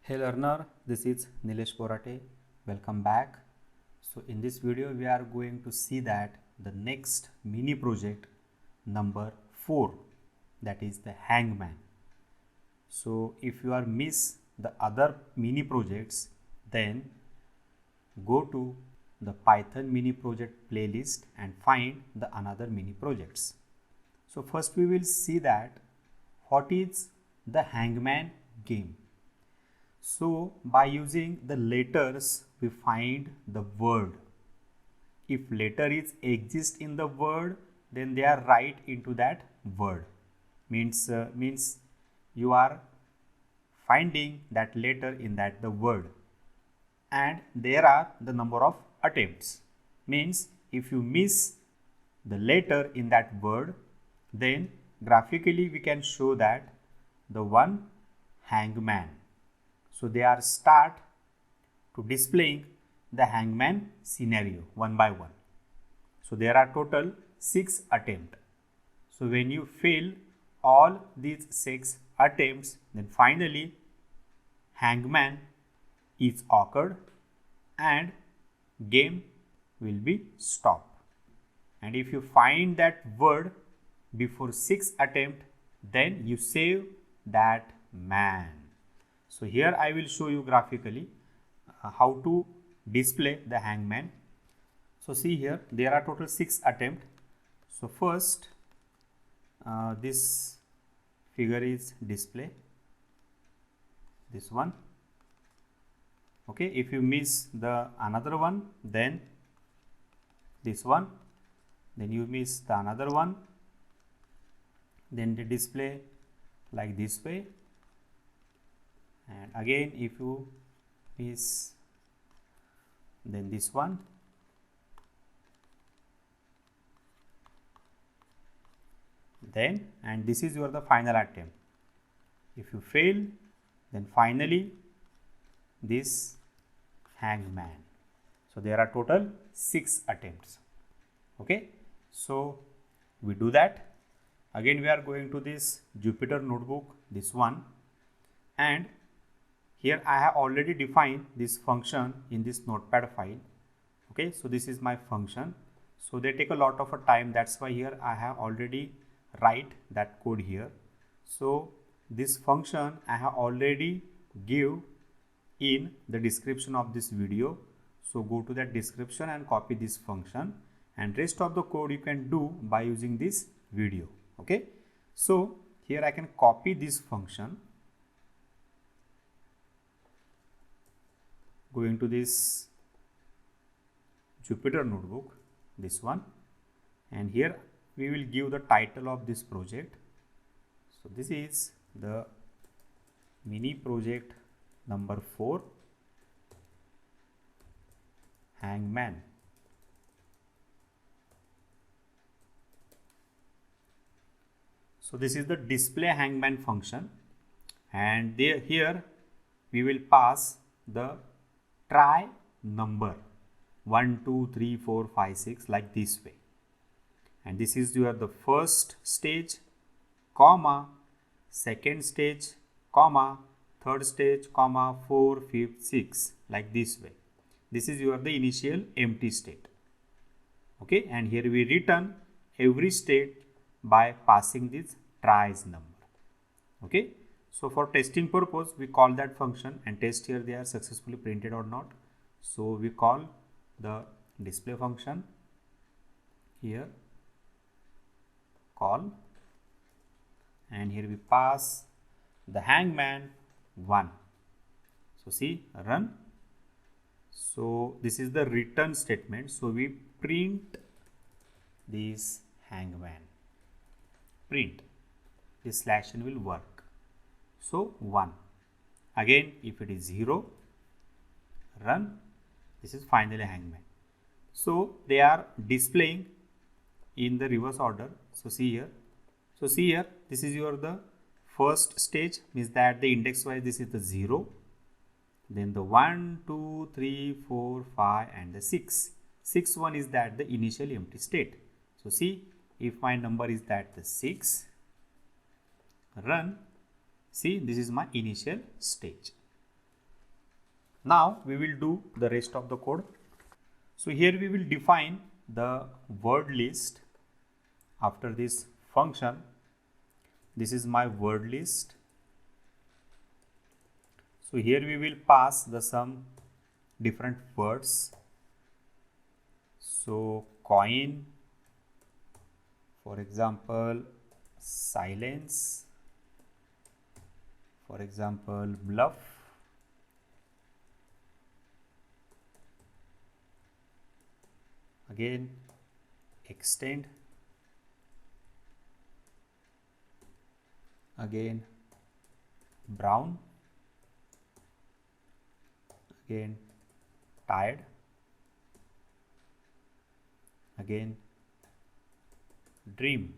Hey learner, this is Nilesh Porate. Welcome back. So in this video we are going to see that the next mini project number 4, that is the Hangman. So if you are miss the other mini projects, then go to the Python mini project playlist and find the another mini projects. So first we will see that what is the Hangman game. So by using the letters we find the word. If letter is exist in the word, then they are write into that word. Means you are finding that letter in that the word, and there are the number of attempts. Means if you miss the letter in that word, then graphically we can show that the one hangman. So they are start to displaying the hangman scenario one by one. So there are total 6 attempts. So when you fail all these 6 attempts, then finally hangman is occurred and game will be stopped. And if you find that word before 6 attempt, then you save that man. So here I will show you graphically how to display the hangman. So see here, there are total 6 attempts. So first this figure is display, this one. Okay, if you miss the another one, then this one, then you miss the another one, then the display like this way, and again if you miss, then this one, then, and this is your the final attempt. If you fail, then finally this hangman. So there are total 6 attempts. Okay, so we do that. Again we are going to this Jupyter notebook, this one, and here I have already defined this function in this notepad file. Okay, so this is my function. So they take a lot of a time, that's why here I have already write that code here. So this function I have already give in the description of this video. So go to that description and copy this function, and rest of the code you can do by using this video. Okay, so here I can copy this function, going to this Jupyter notebook, this one, and here we will give the title of this project. So this is the mini project number 4, hangman. So this is the display hangman function, and here we will pass the try number 1 2 3 4 5 6 like this way, and this is your the first stage, comma, second stage, comma, third stage, comma, 4 5 6 like this way. This is your the initial empty state. Okay, and here we return every state by passing this tries number. Okay, so for testing purpose we call that function and test here they are successfully printed or not. So we call the display function here, call, and here we pass the hangman 1. So see, run. So this is the return statement. So we print this hangman, print, this slash n will work. So 1. Again if it is 0, run. This is finally hangman. So they are displaying in the reverse order. So see here. So see here, this is your the first stage, means that the index wise this is the 0, then the 1 2 3 4 5 and the 6. 6 1 is that the initial empty state. So see, if my number is that the 6, run. See, this is my initial stage. Now we will do the rest of the code. So here we will define the word list. After this function, this is my word list. So here we will pass the some different words. So coin, for example, silence, for example, bluff, again extend, again brown, again tired, again dream,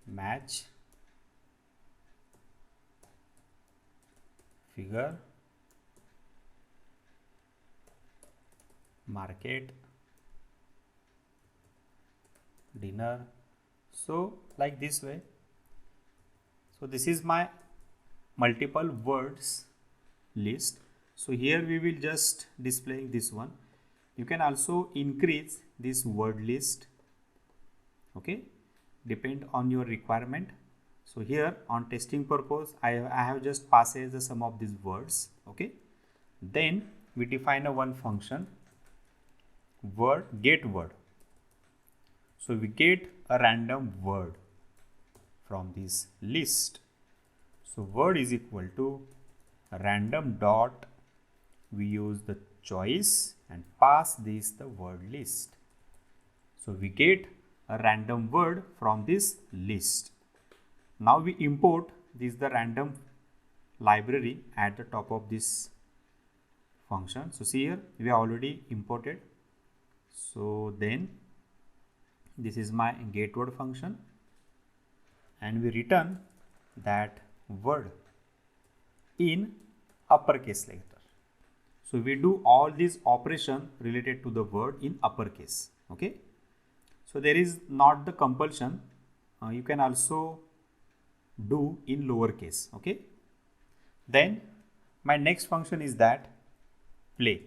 match, figure, market, dinner. So like this way. So this is my multiple words list. So here we will just display this one. You can also increase this word list, okay, depend on your requirement. So here on testing purpose, I have just passed the sum of these words, okay. Then we define a one function, word get word. So we get a random word from this list. So word is equal to random dot, we use the choice and pass this the word list. So we get a random word from this list. Now we import this the random library at the top of this function. So see here we have already imported. So then this is my get word function and we return that word in uppercase letter. So we do all these operation related to the word in uppercase, okay. So there is not the compulsion, you can also do in lowercase, okay. Then my next function is that play,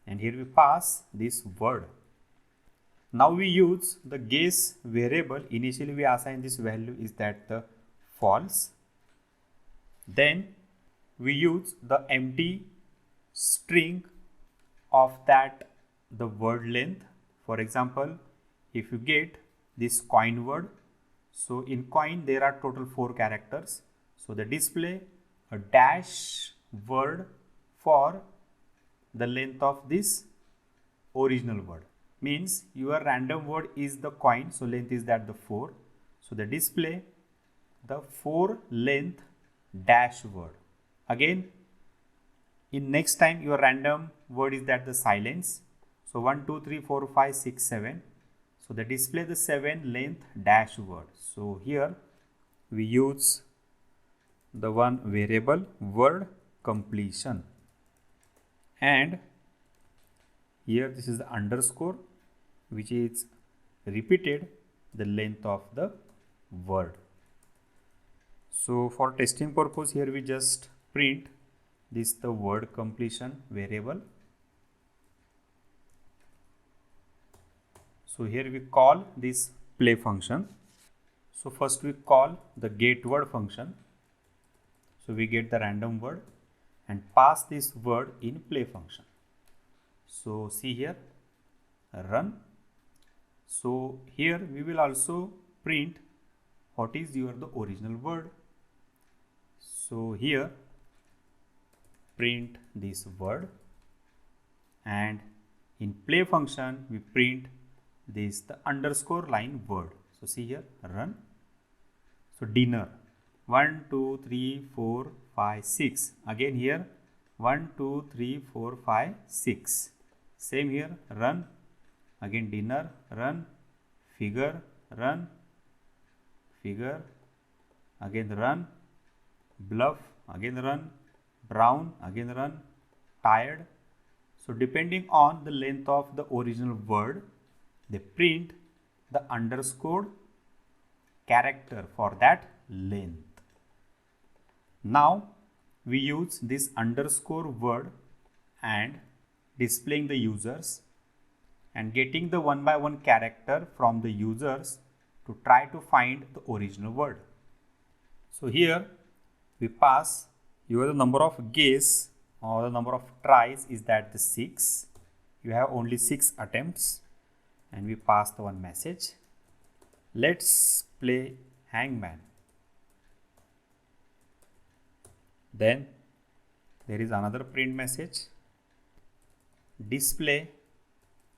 and here we pass this word. Now we use the guess variable. Initially we assign this value is that the false. Then we use the empty string of that the word length. For example, if you get this coin word, so in coin there are total 4 characters. So the display a dash word for the length of this original word. Means your random word is the coin, so length is that the 4. So the display the 4 length dash word. Again in next time your random word is that the silence. So 1 2 3 4 5 6 7. So the display the 7 length dash word. So here we use the one variable word completion, and here this is the underscore which is repeated the length of the word. So for testing purpose here we just print this the word completion variable. So here we call this play function. So first we call the get word function. So we get the random word and pass this word in play function. So see here, run. So here we will also print what is your the original word. So here print this word, and in play function we print this the underscore line word. So see here, run. So dinner 1 2 3 4 5 6. Again here 1 2 3 4 5 6. Same here, run. Again dinner, run. Figure, run. Figure, again run. Bluff, again run. Brown, again run. Tired. So depending on the length of the original word, they print the underscore character for that length. Now we use this underscore word and displaying the users and getting the one by one character from the users to try to find the original word. So here we pass your the number of guess or the number of tries is that the 6. You have only 6 attempts and we pass the one message. Let's play hangman. Then there is another print message. Display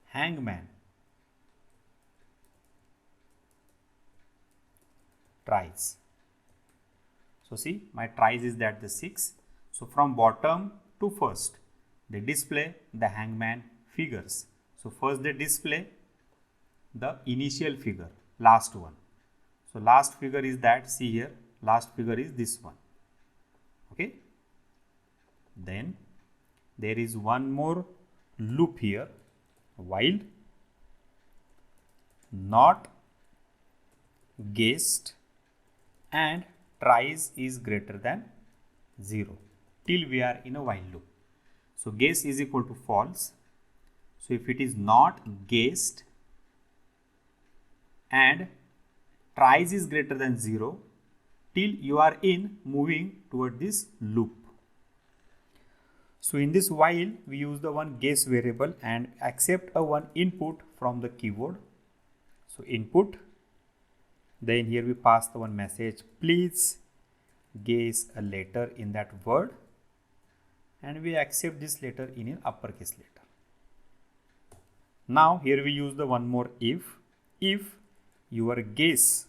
hangman. Tries. So see, my tries is that the 6. So from bottom to first, they display the hangman figures. So first they display the initial figure, last one. So last figure is that, see here, last figure is this one. Okay. Then there is one more loop here, while not guessed and tries is greater than 0 till we are in a while loop. So guess is equal to false. So if it is not guessed and tries is greater than 0 till you are in moving toward this loop. So in this while we use the one guess variable and accept a one input from the keyboard. So input, then here we pass the one message, please guess a letter in that word, and we accept this letter in an uppercase letter. Now here we use the one more if your guess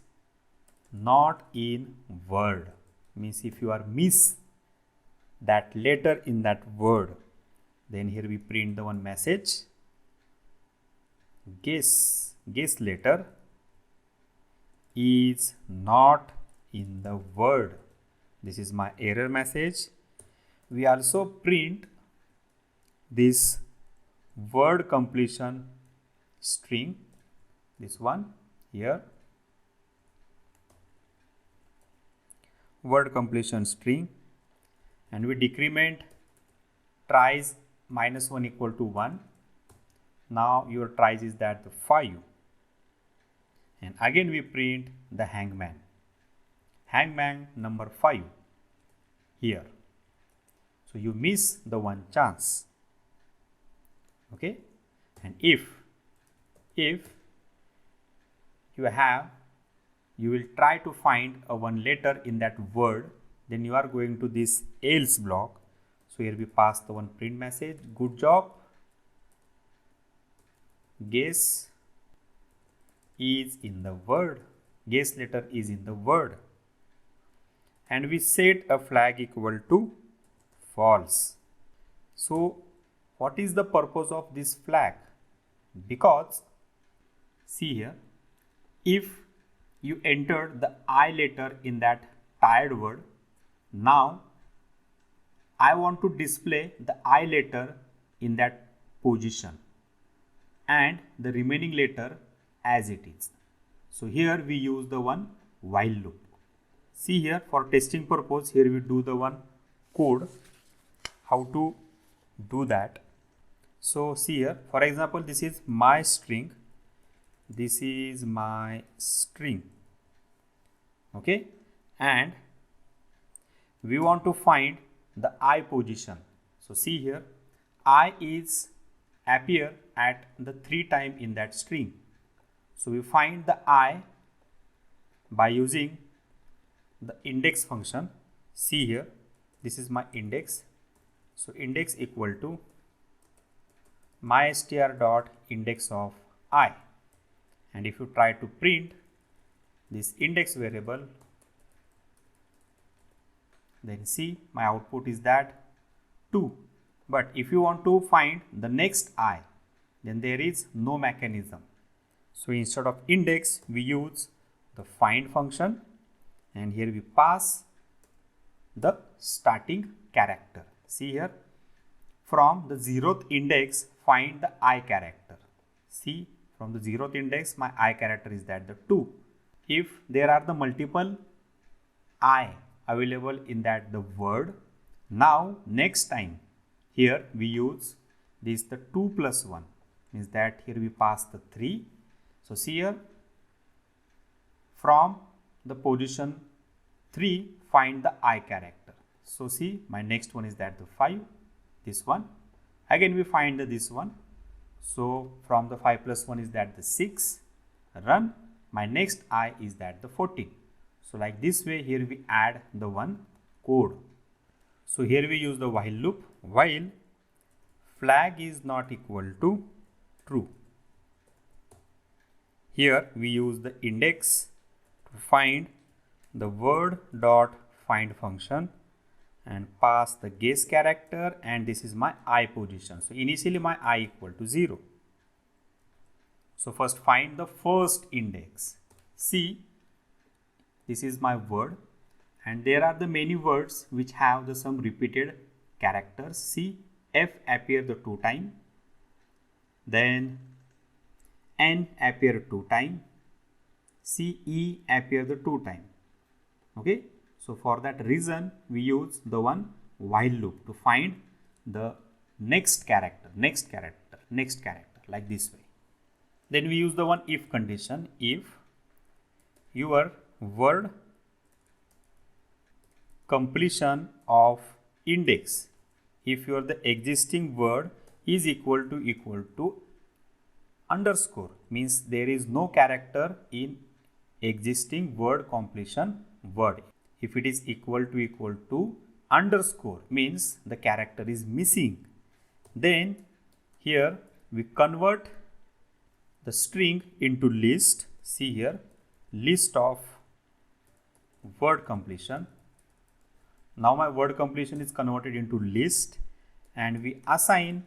not in word, means if you are miss that letter in that word, then here we print the one message, guess letter is not in the word. This is my error message. We also print this word completion string, this one here, word completion string, and we decrement tries -1 equal to 1. Now your tries is that the 5, and again we print the hangman number 5 here. So you miss the one chance. Okay, and if you will try to find a one letter in that word, then you are going to this else block. So here we pass the one print message, good job, guess is in the word, guess letter is in the word, and we set a flag equal to false. So what is the purpose of this flag? Because see here, if you entered the I letter in that tired word, now I want to display the I letter in that position and the remaining letter as it is. So here we use the one while loop. See here, for testing purpose, here we do the one code how to do that. So see here, for example, this is my string, this is my string, okay, and we want to find the I position. So see here, I is appear at the 3 times in that string. So we find the I by using the index function. See here, this is my index. So index equal to mystr dot index of I, and if you try to print this index variable, then see my output is that 2. But if you want to find the next I, then there is no mechanism. So instead of index, we use the find function, and here we pass the starting character. See here, from the 0th index, find the I character. See, from the 0th index, my I character is that the 2. if there are the multiple I available in that the word, now next time here we use this the 2 plus 1, means that here we pass the 3. So see here, from the position 3 find the I character. So see, my next one is that the 5, this one, again we find this one. So from the 5 plus 1 is that the 6, run, my next I is that the 14. So like this way here we add the one code. So here we use the while loop, while flag is not equal to true. Here we use the index to find the word dot find function and pass the guess character, and this is my I position. So initially my I equal to 0. So first find the first index. See, this is my word and there are the many words which have the some repeated characters. See, F appear the 2 times, then N appear 2 times, C, E appear the 2 times. Okay, so for that reason we use the one while loop to find the next character, like this way. Then we use the one if condition. If your word completion of index, if your the existing word is equal to underscore, means there is no character in existing word completion word. If it is equal to underscore, means the character is missing. Then here we convert the string into list. See here, list of word completion. Now my word completion is converted into list and we assign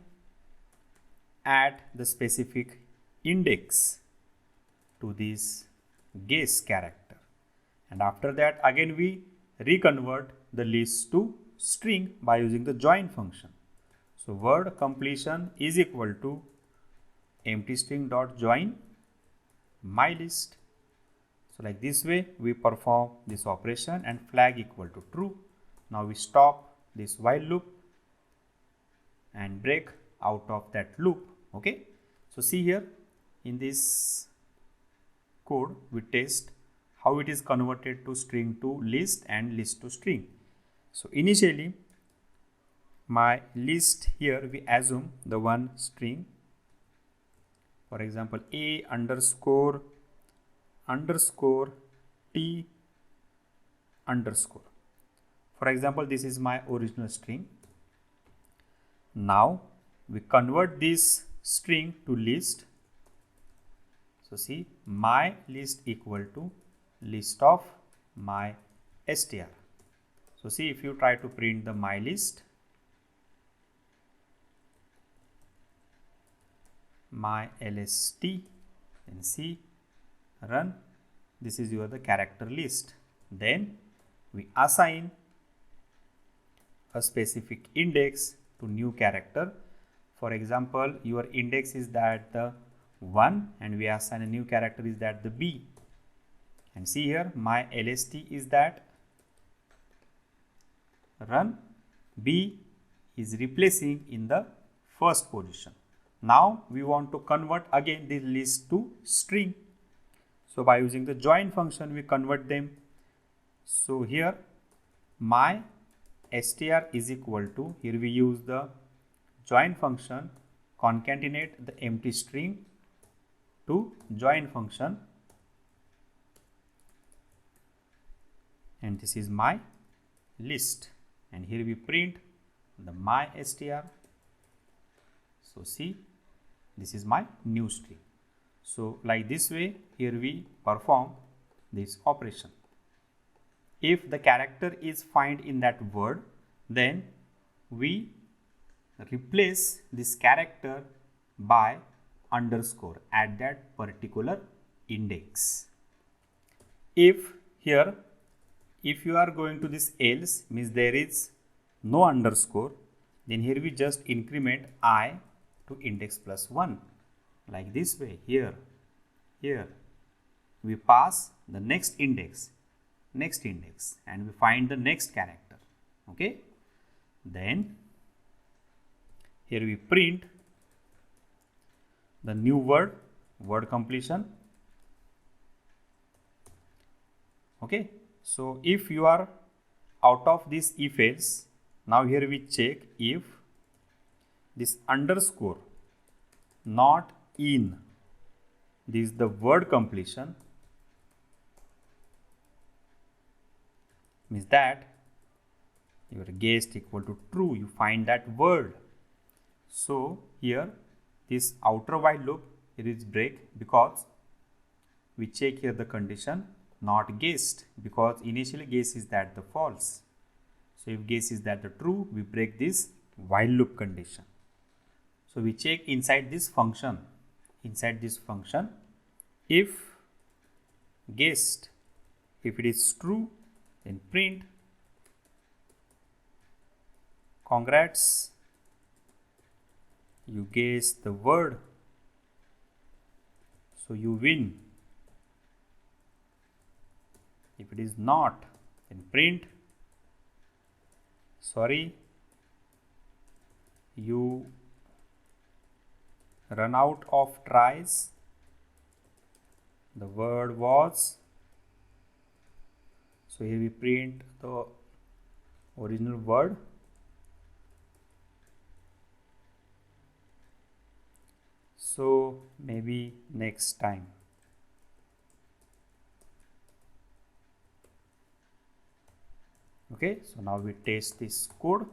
at the specific index to this guess character, and after that again we reconvert the list to string by using the join function. So word completion is equal to empty string dot join my list. So like this way we perform this operation and flag equal to true. Now we stop this while loop and break out of that loop. Okay, so see here in this code we test how it is converted to string to list and list to string. So initially my list, here we assume the one string, for example a underscore t underscore. For example, this is my original string. Now we convert this string to list. So see, my list equal to list of my str. So see, if you try to print the my list, my lst, and see, run, this is your the character list. Then we assign a specific index to new character. For example, your index is that the 1 and we assign a new character is that the b, and see here my lst is that, run, b is replacing in the first position. Now we want to convert again this list to string. So by using the join function we convert them. So here my str is equal to, here we use the join function, concatenate the empty string to join function, and this is my list, and here we print the my str. So see, this is my new string. So like this way here we perform this operation. If the character is found in that word, then we replace this character by underscore at that particular index. If here, if you are going to this else, means there is no underscore, then here we just increment I to index plus 1, like this way. Here we pass the next index, and we find the next character. Okay, then here we print the new word completion. Okay, so if you are out of this if else, now here we check if this underscore not in, this is the word completion, means that your guess equal to true, you find that word. So here this outer while loop, it is break because we check here the condition not guessed, because initially guess is that the false. So if guess is that the true, we break this while loop condition. So we check inside this function, if guessed, if it is true, then print congrats, you guess the word, so you win. If it is not, then print sorry, you run out of tries, the word was. So here we print the original word. So maybe next time. Okay, so now we test this code.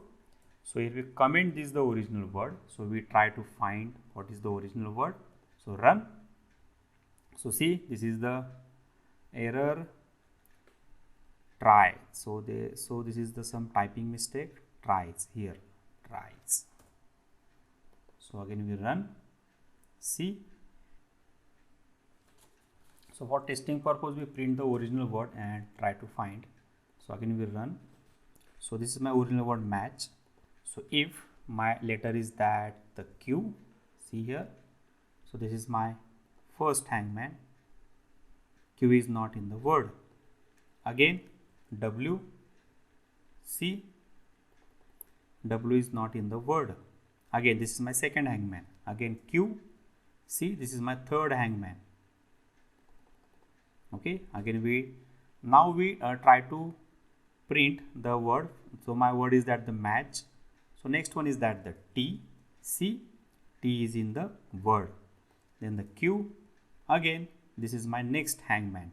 So here we comment this the original word. So we try to find what is the original word. So run. So see, this is the error try. So this is the some typing mistake, tries here, tries. So again we run. See. So for testing purpose, we print the original word and try to find. So again we run. So this is my original word match. So if my letter is that the Q, see here. So this is my first hangman. Q is not in the word. Again W, see, W is not in the word. Again this is my second hangman. Again Q, see, this is my third hangman. Okay, again we try to print the word. So my word is that the match. So next one is that the T, see, T is in the word. Then the Q, again this is my next hangman.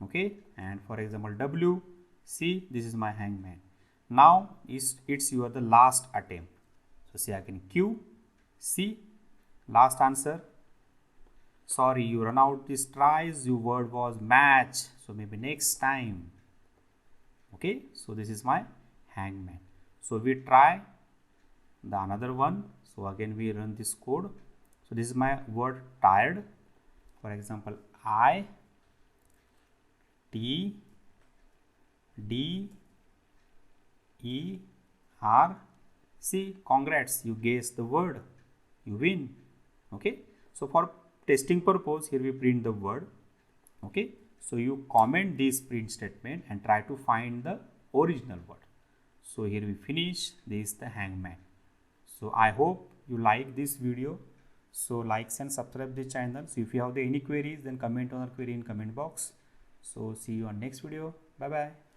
Okay, and for example W, see, this is my hangman. Now it's your the last attempt. So see again Q, see, last answer. Sorry, you run out these tries, your word was match, so maybe next time. Okay, so this is my hangman. So we try the another one. So again we run this code. So this is my word tired. For example, I T D E R. See, congrats, you guessed the word, you win. Okay, so for testing purpose, here we print the word. Okay, so you comment this print statement and try to find the original word. So here we finish. This is the hangman. So I hope you like this video. So like and subscribe the channel. So if you have any queries, then comment on our query in comment box. So see you on next video. Bye bye.